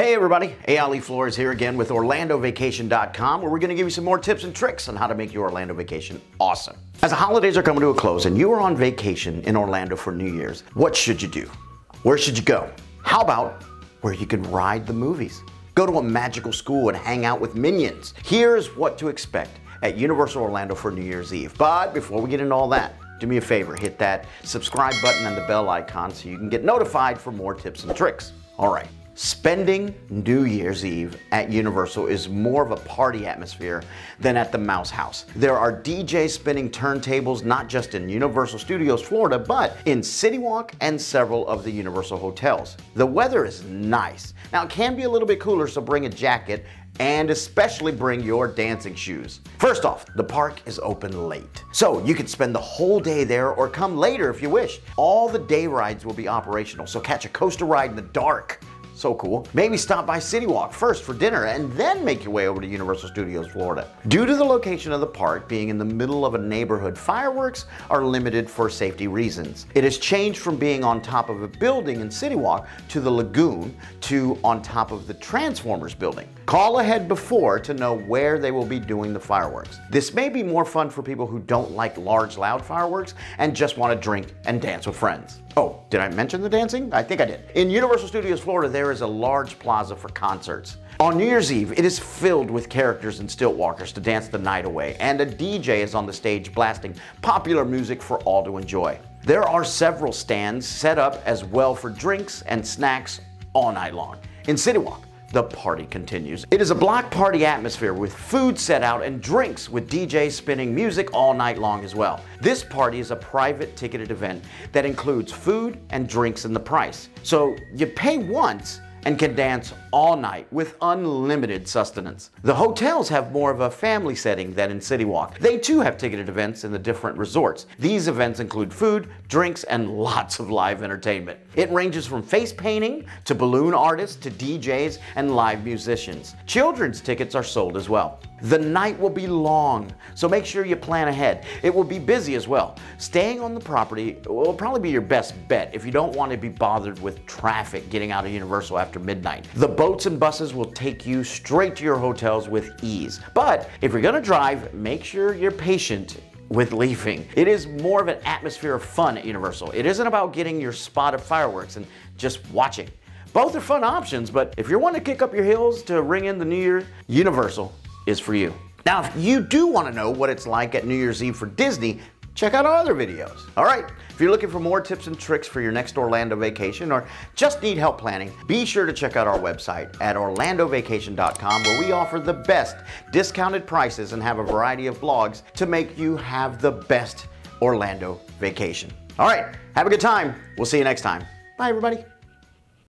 Hey everybody, Ali Flores here again with OrlandoVacation.com, where we're going to give you some more tips and tricks on how to make your Orlando vacation awesome. As the holidays are coming to a close and you are on vacation in Orlando for New Year's, what should you do? Where should you go? How about where you can ride the movies? Go to a magical school and hang out with minions. Here's what to expect at Universal Orlando for New Year's Eve. But before we get into all that, do me a favor, hit that subscribe button and the bell icon so you can get notified for more tips and tricks. All right. Spending New Year's Eve at Universal is more of a party atmosphere than at the Mouse House. There are DJs spinning turntables not just in Universal Studios Florida, but in City Walk and several of the Universal hotels. The weather is nice. Now it can be a little bit cooler, so bring a jacket and especially bring your dancing shoes. First off, the park is open late, so you can spend the whole day there or come later if you wish. All the day rides will be operational, so catch a coaster ride in the dark. So cool. Maybe stop by City Walk first for dinner and then make your way over to Universal Studios Florida. Due to the location of the park being in the middle of a neighborhood, fireworks are limited for safety reasons. It has changed from being on top of a building in City Walk to the lagoon to on top of the Transformers building. Call ahead before to know where they will be doing the fireworks. This may be more fun for people who don't like large, loud fireworks and just want to drink and dance with friends. Oh, did I mention the dancing? I think I did. In Universal Studios Florida, there is a large plaza for concerts. On New Year's Eve, it is filled with characters and stilt walkers to dance the night away, and a DJ is on the stage blasting popular music for all to enjoy. There are several stands set up as well for drinks and snacks all night long. In City Walk, the party continues. It is a block party atmosphere with food set out and drinks with DJs spinning music all night long as well. This party is a private ticketed event that includes food and drinks in the price. So you pay once and can dance all night with unlimited sustenance. The hotels have more of a family setting than in City Walk. They too have ticketed events in the different resorts. These events include food, drinks, and lots of live entertainment. It ranges from face painting to balloon artists to DJs and live musicians. Children's tickets are sold as well. The night will be long, so make sure you plan ahead. It will be busy as well. Staying on the property will probably be your best bet if you don't want to be bothered with traffic getting out of Universal after midnight. The boats and buses will take you straight to your hotels with ease. But if you're gonna drive, make sure you're patient with leaving. It is more of an atmosphere of fun at Universal. It isn't about getting your spot of fireworks and just watching. Both are fun options, but if you're wanting to kick up your heels to ring in the New Year, Universal is for you. Now, if you do want to know what it's like at New Year's Eve for Disney, check out our other videos. All right, if you're looking for more tips and tricks for your next Orlando vacation or just need help planning, be sure to check out our website at OrlandoVacation.com, where we offer the best discounted prices and have a variety of blogs to make you have the best Orlando vacation. All right, have a good time. We'll see you next time. Bye, everybody.